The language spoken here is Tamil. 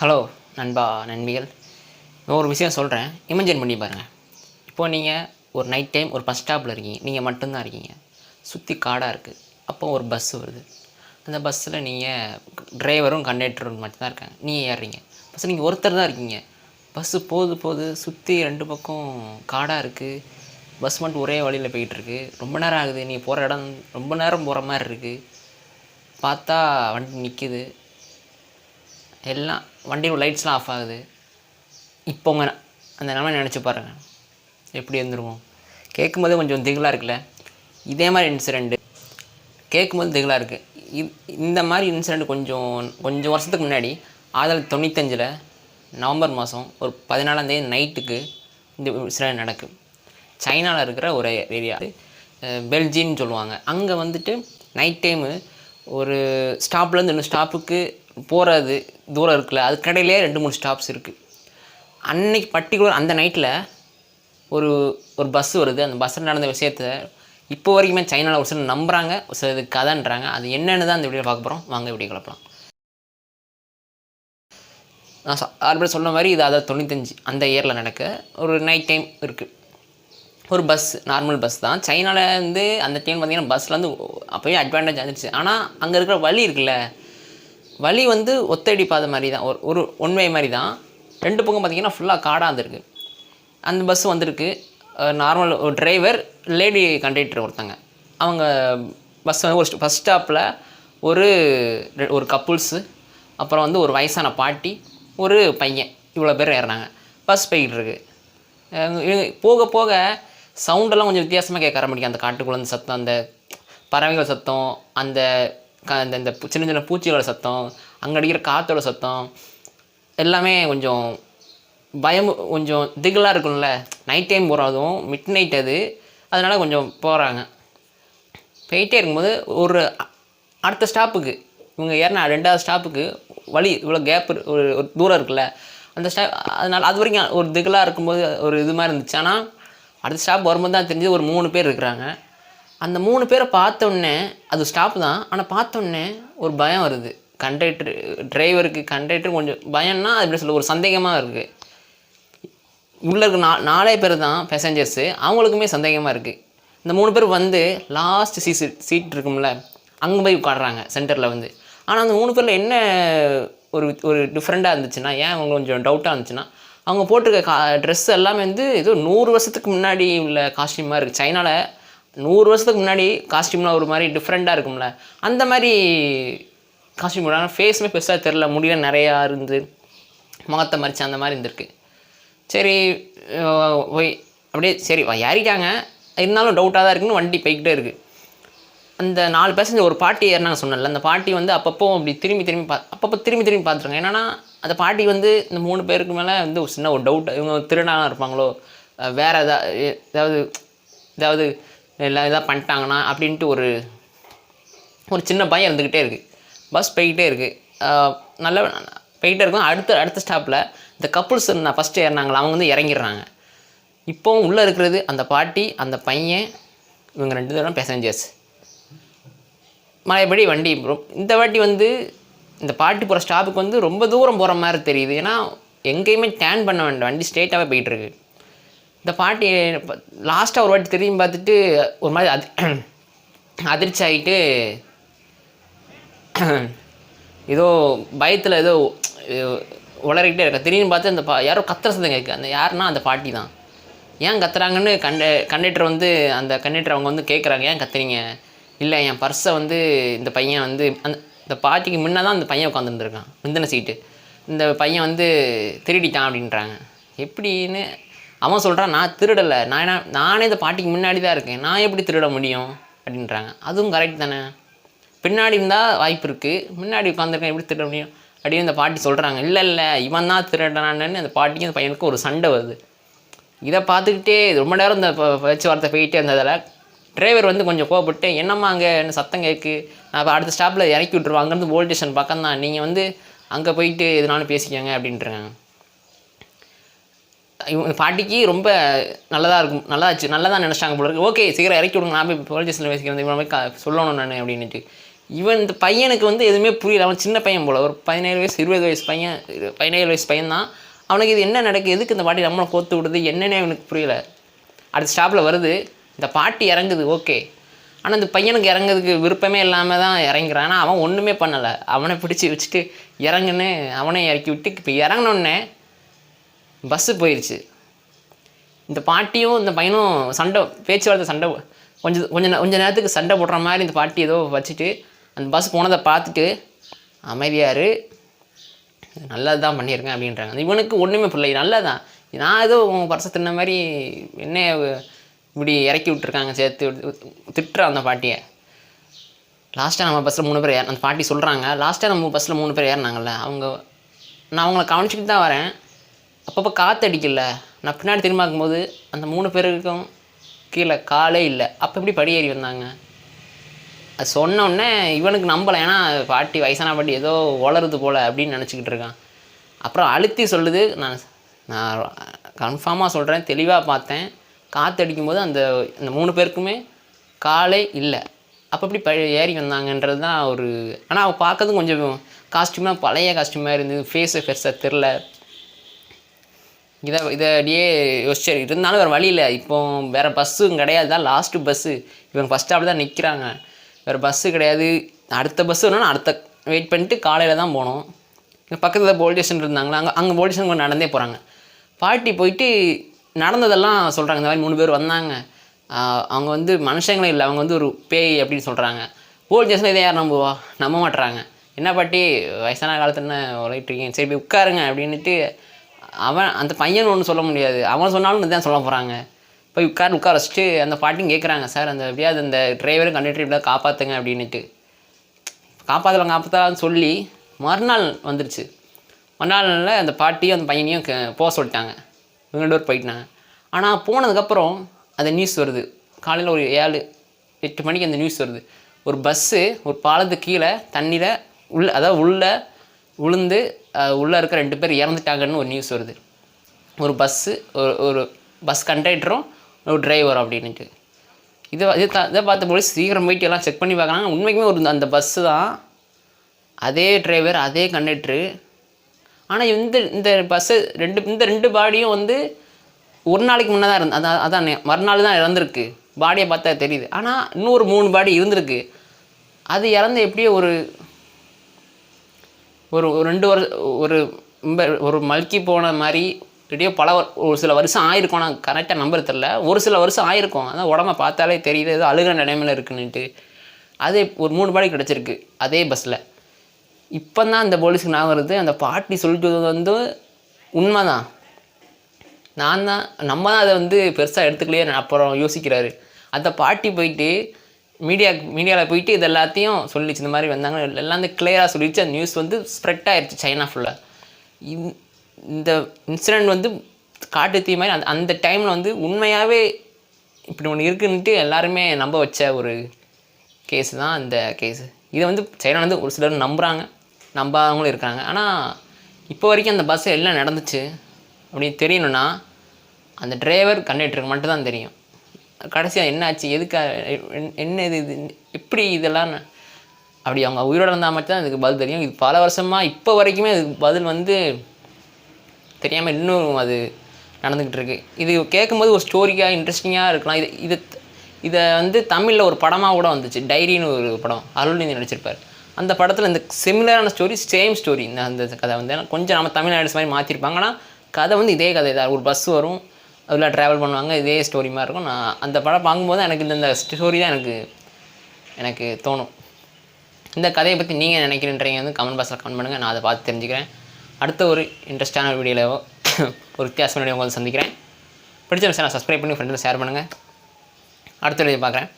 ஹலோ நண்பா நண்பிகள், ஒரு விஷயம் சொல்கிறேன், இமேஜின் பண்ணி பாருங்கள். இப்போது நீங்கள் ஒரு நைட் டைம் ஒரு பஸ் ஸ்டாப்பில் இருக்கீங்க, நீங்கள் மட்டும்தான் இருக்கீங்க, சுற்றி காடாக இருக்குது. அப்போ ஒரு பஸ் வருது. அந்த பஸ்ஸில் நீங்கள் டிரைவரும் கண்டக்டரும் மட்டும்தான் இருக்காங்க. நீங்கள் ஏறுறீங்க. பஸ் நீங்கள் ஒருத்தர் தான் இருக்கீங்க. பஸ்ஸு போகுது சுற்றி ரெண்டு பக்கம் காடாக இருக்குது. பஸ் மட்டும் ஒரே வழியில் போயிட்டுருக்கு. ரொம்ப நேரம் ஆகுது. நீங்கள் போகிற இடம் ரொம்ப நேரம் போகிற மாதிரி இருக்குது. பார்த்தா வண்டி நிற்கிது. எல்லாம் வண்டியோட லைட்ஸ்லாம் ஆஃப் ஆகுது. இப்போங்க அந்த நிலைமை நினச்சி பாருங்கள், எப்படி இருந்துருவோம்? கேட்கும்போது கொஞ்சம் திகிலாக இருக்குல்ல? இதே மாதிரி இன்சிடெண்ட்டு கேட்கும்போது திகிலாக இருக்குது. இந்த மாதிரி இன்சிடெண்ட் கொஞ்சம் வருஷத்துக்கு முன்னாடி 1995 நவம்பர் மாதம் ஒரு 14ஆம் தேதி நைட்டுக்கு இந்த இன்சிடெண்ட் நடக்குது. சைனாவில் இருக்கிற ஒரு ஏரியா, பெல்ஜின்னு சொல்லுவாங்க. அங்கே வந்துட்டு நைட் டைமு ஒரு ஸ்டாப்லேருந்து இன்னும் ஸ்டாப்புக்கு போகிறது தூரம் இருக்குல்ல, அது கடையிலே 2-3 ஸ்டாப்ஸ் இருக்குது. அன்னைக்கு பர்டிகுலர் அந்த நைட்டில் ஒரு பஸ்ஸு வருது. அந்த பஸ்ஸில் நடந்த விஷயத்த இப்போ வரைக்குமே சைனாவில் ஒரு சிலர் நம்புகிறாங்க, ஒரு சிலர் இது கதைன்றாங்க. அது என்னென்னு தான் அந்த வீடியோ பார்க்க போகிறோம். வாங்க வீடியோ கிளப்பலாம். நான் ஆல்ரெடி சொன்ன மாதிரி இது 95 அந்த இயரில் நடக்க ஒரு நைட் டைம் இருக்குது. ஒரு பஸ், நார்மல் பஸ் தான். சைனாவில் வந்து அந்த டைம் பார்த்திங்கன்னா பஸ்ஸில் வந்து அப்போயே அட்வான்டேஜ் வந்துடுச்சு. ஆனால் அங்கே இருக்கிற வழி இருக்குல்ல, வழி வந்து ஒத்தடி பாதை மாதிரி தான், ஒரு ஒன் வே மாதிரி தான். ரெண்டு பக்கம் பார்த்திங்கன்னா ஃபுல்லாக காடாக இருந்திருக்கு. அந்த பஸ் வந்திருக்கு. நார்மல் ஒரு டிரைவர், லேடி கண்டக்டர் ஒருத்தங்க. அவங்க பஸ் வந்து ஒரு பஸ் ஸ்டாப்பில் ஒரு கப்புள்ஸு, அப்புறம் வந்து ஒரு வயசான பாட்டி, ஒரு பையன், இவ்வளோ பேர் ஏறினாங்க. பஸ் போய்கிட்டு இருக்கு. போக போக சவுண்டெல்லாம் கொஞ்சம் வித்தியாசமாக கேட்க ஆரம்பிக்கும். அந்த காட்டுக்குள்ள சத்தம், அந்த பறவைகள் சத்தம், அந்த இந்த சின்ன சின்ன பூச்சிகளோட சத்தம், அங்கே அடிக்கிற காற்றோட சத்தம், எல்லாமே கொஞ்சம் கொஞ்சம் திகிலாக இருக்கும்ல. நைட் டைம் போகிறதும் மிட் நைட் அது, அதனால் கொஞ்சம் போகிறாங்க. போயிட்டே இருக்கும்போது ஒரு அடுத்த ஸ்டாப்புக்கு இவங்க ஏறினா 2வது ஸ்டாப்புக்கு வழி இவ்வளோ கேப் ஒரு தூரம் இருக்குல்ல, அந்த ஸ்டாப். அதனால் அது வரைக்கும் ஒரு திகிலாக இருக்கும்போது ஒரு இது மாதிரி இருந்துச்சு. ஆனால் அடுத்த ஸ்டாப் வரும்போது தான் தெரிஞ்சு ஒரு 3 பேர் இருக்கிறாங்க. அந்த 3 பேரை பார்த்தோன்னே, அது ஸ்டாப் தான், ஆனால் பார்த்தோன்னே ஒரு பயம் வருது. கண்டக்டர் கொஞ்சம் பயம்னா அது எப்படி சொல்ல, ஒரு சந்தேகமாக இருக்குது. உள்ளே இருக்க 4 பேர் தான் பேசஞ்சர்ஸு, அவங்களுக்குமே சந்தேகமாக இருக்குது. இந்த 3 பேர் வந்து லாஸ்ட் சீட் இருக்கும்ல, அங்கே போய் உட்காடுறாங்க சென்டரில் வந்து. ஆனால் அந்த 3 பேரில் என்ன ஒரு டிஃப்ரெண்ட்டாக இருந்துச்சுன்னா, ஏன் அவங்க கொஞ்சம் டவுட்டாக இருந்துச்சுன்னா, அவங்க போட்டிருக்க ட்ரெஸ் எல்லாமே வந்து ஏதோ 100 வருஷத்துக்கு முன்னாடி உள்ள காஸ்டியூமாக இருக்குது. சைனாவில் 100 வருஷத்துக்கு முன்னாடி காஸ்டியூம்லாம் ஒரு மாதிரி டிஃப்ரெண்ட்டாக இருக்கும்ல, அந்த மாதிரி காஸ்டியூம். ஆனால் ஃபேஸுமே பெருசாக தெரில, முடியல நிறையா இருந்து முகத்தை மறிச்சு அந்த மாதிரி இருந்திருக்கு. சரி போய் அப்படியே சரி ஏறிட்டாங்க. இருந்தாலும் டவுட்டாக தான் இருக்குன்னு வண்டி போய்கிட்டே இருக்குது. அந்த 4 பேசஞ்சர் ஒரு பாட்டி ஏறினாங்க சொன்னல, அந்த பாட்டி வந்து அப்பப்போ அப்படி திரும்பி பார்த்துருங்க. என்னென்னா அந்த பாட்டி வந்து இந்த 3 பேருக்கு மேலே வந்து ஒரு சின்ன ஒரு டவுட், இவங்க திருடாக இருப்பாங்களோ, வேறு ஏதாவது எல்லாம் இதாக பண்ணிட்டாங்கன்னா அப்படின்ட்டு ஒரு சின்ன பயம் இருந்துக்கிட்டே இருக்குது. பஸ் போய்கிட்டே இருக்குது. நல்லா போய்கிட்டே இருக்கும். அடுத்த ஸ்டாப்பில் இந்த கப்புள்ஸ் நான் ஃபஸ்ட்டு ஏறினாங்களா, அவங்க வந்து இறங்கிடுறாங்க. இப்போவும் உள்ளே இருக்கிறது அந்த பாட்டி, அந்த பையன், இவங்க 2 பேரும் பேசஞ்சர்ஸ். மழைப்படி வண்டி இந்த வாட்டி வந்து இந்த பாட்டி போகிற ஸ்டாப்புக்கு வந்து ரொம்ப தூரம் போகிற மாதிரி தெரியுது. ஏன்னா எங்கேயுமே டேர்ன் பண்ண வேண்டாம், வண்டி ஸ்ட்ரெயிட்டாகவே போயிட்டுருக்கு. இந்த பாட்டி லாஸ்ட்டாக ஒரு வாட்டி திரும்பி பார்த்துட்டு ஒரு மாதிரி அதிர்ச்சி ஆகிட்டு ஏதோ பயத்தில் ஏதோ உளறிக்கிட்டே இருக்கா. திரும்பி பார்த்து அந்த யாரோ கத்துற சத்தம் கேட்குது. அந்த யாருன்னா அந்த பாட்டி தான். ஏன் கத்துறாங்கன்னு கண்டக்டர் வந்து அந்த கண்டக்டர் அவங்க வந்து கேட்குறாங்க, ஏன் கத்துறீங்க? இல்லை, என் பர்ஸை வந்து இந்த பையன் வந்து இந்த பாட்டிக்கு முன்னே தான் அந்த பையன் உட்காந்துருந்துருக்கான், முந்தின சீட்டு. இந்த பையன் வந்து திருடிட்டான் அப்படின்றாங்க. எப்படின்னு அவன் சொல்கிறான், நான் திருடலை, நானே இந்த பாட்டிக்கு முன்னாடி தான் இருக்கேன், நான் எப்படி திருட முடியும் அப்படின்றாங்க. அதுவும் கரெக்ட் தானே, பின்னாடி இருந்தால் வாய்ப்பு இருக்குது, முன்னாடி உட்காந்துருக்கேன், எப்படி திருட முடியும் அப்படின்னு இந்த பாட்டி சொல்கிறாங்க. இல்லை இவன் தான் திருடனான்னு அந்த பாட்டிக்கும் அந்த பையனுக்கும் ஒரு சண்டை வருது. இதை பார்த்துக்கிட்டே ரொம்ப நேரம் இந்த பேச்சுவார்த்தை போயிட்டே இருந்ததில் டிரைவர் வந்து கொஞ்சம் கோவப்பட்டு, என்னம்மா அங்கே என்ன சத்தம் கேட்கு, நான் அடுத்த ஸ்டாப்பில் இறக்கி விட்ருவோம், அங்கேருந்து போலீஸ் ஸ்டேஷன் பக்கம் தான், நீங்கள் வந்து அங்கே போயிட்டு எதுனாலும் பேசிக்கோங்க அப்படின்றாங்க. இவங்க பாட்டிக்கு ரொம்ப நல்லதாக இருக்கும், நல்லதாக நினச்சாங்க போல இருக்குது. ஓகே சீக்கிரம் இறக்கி விடுங்க, நான் போய் போலீஸ் ஸ்டேஷனில் பேசிக்கிறேன், இவங்க போய் சொல்லணும் நான் அப்படின்ட்டு. இந்த பையனுக்கு வந்து எதுவுமே புரியல. அவன் சின்ன பையன் போல், ஒரு 17 வயசு 20 வயசு பையன், 17 வயசு பையன் தான். அவனுக்கு இது என்ன நடக்குது, எதுக்கு இந்த பாட்டி நம்மளை கோத்து விடுது என்னன்னே அவனுக்கு புரியல. அடுத்த ஸ்டாப்பில் வருது, இந்த பாட்டி இறங்குது ஓகே, ஆனால் இந்த பையனுக்கு இறங்குறதுக்கு விருப்பமே இல்லாமல் தான் இறங்குறான். ஆனால் அவன் ஒன்றுமே பண்ணலை, அவனை பிடிச்சி வச்சுட்டு இறங்குன்னு அவனை இறக்கி விட்டு இப்போ இறங்கினோடனே பஸ்ஸு போயிடுச்சு. இந்த பாட்டியும் இந்த பையனும் பேச்சுவார்த்தை சண்டை கொஞ்ச நேரத்துக்கு சண்டை போடுற மாதிரி இந்த பாட்டி ஏதோ வச்சுட்டு அந்த பஸ் போனதை பார்த்துட்டு அமைதியாரு, நல்லது தான் பண்ணியிருக்கேன் அப்படின்றாங்க. இவனுக்கு ஒன்றுமே புரியல, நல்லதான், நான் ஏதோ உங்கள் பர்சை தின்ன மாதிரி என்ன இப்படி இறக்கி விட்டுருக்காங்க சேர்த்து திட்டுறான் அந்த பாட்டியை. லாஸ்ட்டாக நம்ம பஸ்ஸில் 3 பேர் அந்த பாட்டி சொல்கிறாங்க, லாஸ்ட்டாக நம்ம பஸ்ஸில் 3 பேர் ஏறினாங்கல்ல, நான் அவங்கள கவனிச்சிக்கிட்டு தான் வரேன், அப்பப்போ காற்று அடிக்கல, நான் பின்னாடி திரும்ப பார்க்கும்போது அந்த 3 பேருக்கும் கீழே காலே இல்லை. அப்போ எப்படி படி ஏறி வந்தாங்க? அது சொன்னோடனே இவனுக்கு நம்பலை, ஏன்னா பாட்டி வயசான பாட்டி ஏதோ வளருது போல் அப்படின்னு நினச்சிக்கிட்டு இருக்கான். அப்புறம் அழுத்தி சொல்லுது, நான் கன்ஃபார்மாக சொல்கிறேன், தெளிவாக பார்த்தேன், காற்று அடிக்கும்போது அந்த 3 பேருக்குமே காலே இல்லை. அப்போ எப்படி ஏறி வந்தாங்கன்றது தான் ஒரு. ஆனால் அவள் பார்க்கறதும் கொஞ்சம் காஸ்ட்யூமாக பழைய காஸ்ட்யூமாக இருந்தது, ஃபேஸு பெருசாக தெரில. இதை அப்படியே யோசிச்சார். இருந்தாலும் வேறு வழி இல்லை, இப்போ வேறு பஸ்ஸும் கிடையாது, தான் லாஸ்ட்டு பஸ்ஸு, இவங்க ஃபஸ்ட் ஸ்டாப்பில் தான் நிற்கிறாங்க, வேறு பஸ்ஸு கிடையாது. அடுத்த பஸ்ஸு வேணும்னா அடுத்த வெயிட் பண்ணிட்டு காலையில் தான் போகணும். இங்கே பக்கத்தில் போலீஸ் ஸ்டேஷன் இருந்தாங்களா, அங்கே போலீஸ் ஸ்டேஷன் கொஞ்சம் நடந்தே போகிறாங்க. பாட்டி போயிட்டு நடந்ததெல்லாம் சொல்கிறாங்க, இந்த மாதிரி 3 பேர் வந்தாங்க, அவங்க வந்து மனுஷங்களே இல்லை, அவங்க வந்து ஒரு பேய் அப்படின்னு சொல்கிறாங்க. போலீஸ் ஸ்டேஷனில் இதை யார் நம்ப மாட்டுறாங்க. என்ன பாட்டி வயசான காலத்தில் என்ன உழைட்டுருக்கீங்க, சரி போய் உட்காருங்க அப்படின்ட்டு அந்த பையன் ஒன்றும் சொல்ல முடியாது, அவன் சொன்னாலும் இதுதான் சொல்ல போகிறாங்க. போய் உட்கார வச்சுட்டு அந்த பாட்டியும் கேட்குறாங்க, சார் அந்த எப்படியாவது அந்த டிரைவரும் கண்டக்டர் இப்படியா காப்பாற்றுங்க அப்படின்ட்டு. காப்பாற்றலான்னு சொல்லி மறுநாள் வந்துருச்சு. மறுநாளில் அந்த பாட்டியும் அந்த பையனையும் போக சொல்லிட்டாங்க, இவங்க 2 பேர் போயிட்டாங்க. ஆனால் போனதுக்கப்புறம் அந்த நியூஸ் வருது, காலையில் ஒரு 7-8 மணிக்கு அந்த நியூஸ் வருது, ஒரு பஸ்ஸு ஒரு பாலத்துக்கு கீழே தண்ணியில் உள்ளே விழுந்து உள்ளே இருக்க 2 பேர் இறந்துட்டாங்கன்னு ஒரு நியூஸ் வருது. ஒரு பஸ்ஸு ஒரு பஸ் கண்டக்டரும் ஒரு டிரைவரும் அப்படின்ட்டு. இதை பார்த்த போலீஸ் சீக்கிரம் போயிட்டு எல்லாம் செக் பண்ணி பார்க்குறாங்க. உண்மைக்குமே அந்த பஸ்ஸு தான், அதே டிரைவர் அதே கண்டக்டரு. ஆனால் இந்த பஸ்ஸு இந்த 2 பாடியும் வந்து ஒரு நாளைக்கு முன்னே தான் அதான் மறுநாள் தான் இறந்துருக்கு. பாடியை பார்த்தா தெரியுது. ஆனால் இன்னொரு 3 பாடி இருந்திருக்கு. அது இறந்து எப்படியோ ஒரு 2 வருஷம் ஒரு மல்கி போன மாதிரி எப்படியோ ஒரு சில வருஷம் ஆயிருக்கும், நான் கரெக்டாக நம்பர் தெரில, ஒரு சில வருஷம் ஆயிருக்கும். அதான் உடம்ப பார்த்தாலே தெரியுது ஏதோ அழுகிற நிலைமையில் இருக்குன்னுட்டு. அதே ஒரு 3 பாடி கிடச்சிருக்கு அதே பஸ்ஸில். இப்போ தான் அந்த போலீஸுக்கு நான் வருது, அந்த பாட்டி சொல்லிட்டு வந்து உண்மை தான், நம்ம தான் அதை வந்து பெருசாக எடுத்துக்கலையே அப்புறம் யோசிக்கிறாரு. அந்த பாட்டி போயிட்டு மீடியாவில் போயிட்டு இது எல்லாத்தையும் சொல்லிச்சு, இந்த மாதிரி வந்தாங்க எல்லாம் வந்து கிளியராக சொல்லிடுச்சு. அந்த நியூஸ் வந்து ஸ்ப்ரெட் ஆயிடுச்சு சைனா ஃபுல்லாக. இந்த இன்சிடெண்ட் வந்து காட்டு தீ மாதிரி அந்த டைமில் வந்து உண்மையாகவே இப்படி ஒன்று இருக்குன்ட்டு எல்லாருமே நம்ப வச்ச ஒரு கேஸ் தான் இந்த கேஸு. இதை வந்து சைனா வந்து ஒரு சிலர் நம்புகிறாங்க, நம்பாதவங்களும் இருக்காங்க. ஆனால் இப்போ வரைக்கும் அந்த பஸ்ஸு எல்லாம் நடந்துச்சு அப்படின்னு தெரியணுன்னா அந்த டிரைவர் கண்டக்டருக்கு மட்டும்தான் தெரியும். கடைசியாக என்ன ஆச்சு, என்ன இது எப்படி இதெல்லாம் அப்படி அவங்க உயிரோடு இருந்தால் மட்டும் தான் இதுக்கு பதில் தெரியும். இது பல வருஷமாக இப்போ வரைக்குமே அதுக்கு பதில் வந்து தெரியாமல் இன்னும் அது நடந்துக்கிட்டு இருக்குது. இது கேட்கும்போது ஒரு ஸ்டோரியாக இன்ட்ரெஸ்டிங்காக இருக்கலாம். இதை வந்து தமிழில் ஒரு படமாக கூட வந்துச்சு, டைரின்னு ஒரு படம், அருள்நிதி நடிச்சிருப்பார். அந்த படத்தில் இந்த சிமிலரான ஸ்டோரி, சேம் ஸ்டோரி அந்த கதை வந்து கொஞ்சம் நம்ம தமிழ்நாடு மாதிரி மாற்றிருப்பாங்க. ஆனால் கதை வந்து இதே கதை தான். ஒரு பஸ் வரும், அதில் ட்ராவல் பண்ணுவாங்க, இதே ஸ்டோரி மாதிரி இருக்கும். நான் அந்த படம் பார்க்கும்போது எனக்கு இந்த ஸ்டோரி தான் எனக்கு தோணும். இந்த கதையை பற்றி நீங்கள் நினைக்கிறீங்க வந்து கமெண்ட் பாக்ஸில் கமெண்ட் பண்ணுங்கள், நான் அதை பார்த்து தெரிஞ்சுக்கிறேன். அடுத்த ஒரு இன்ட்ரெஸ்டான வீடியோவில் ஒரு வித்தியாசமான வீடியோ உங்களை சந்திக்கிறேன். பிடிச்ச விஷயம் நான் சப்ஸ்கிரைப் பண்ணி ஃப்ரெண்டில் ஷேர் பண்ணுங்கள். அடுத்த வீடியோ பார்க்குறேன்.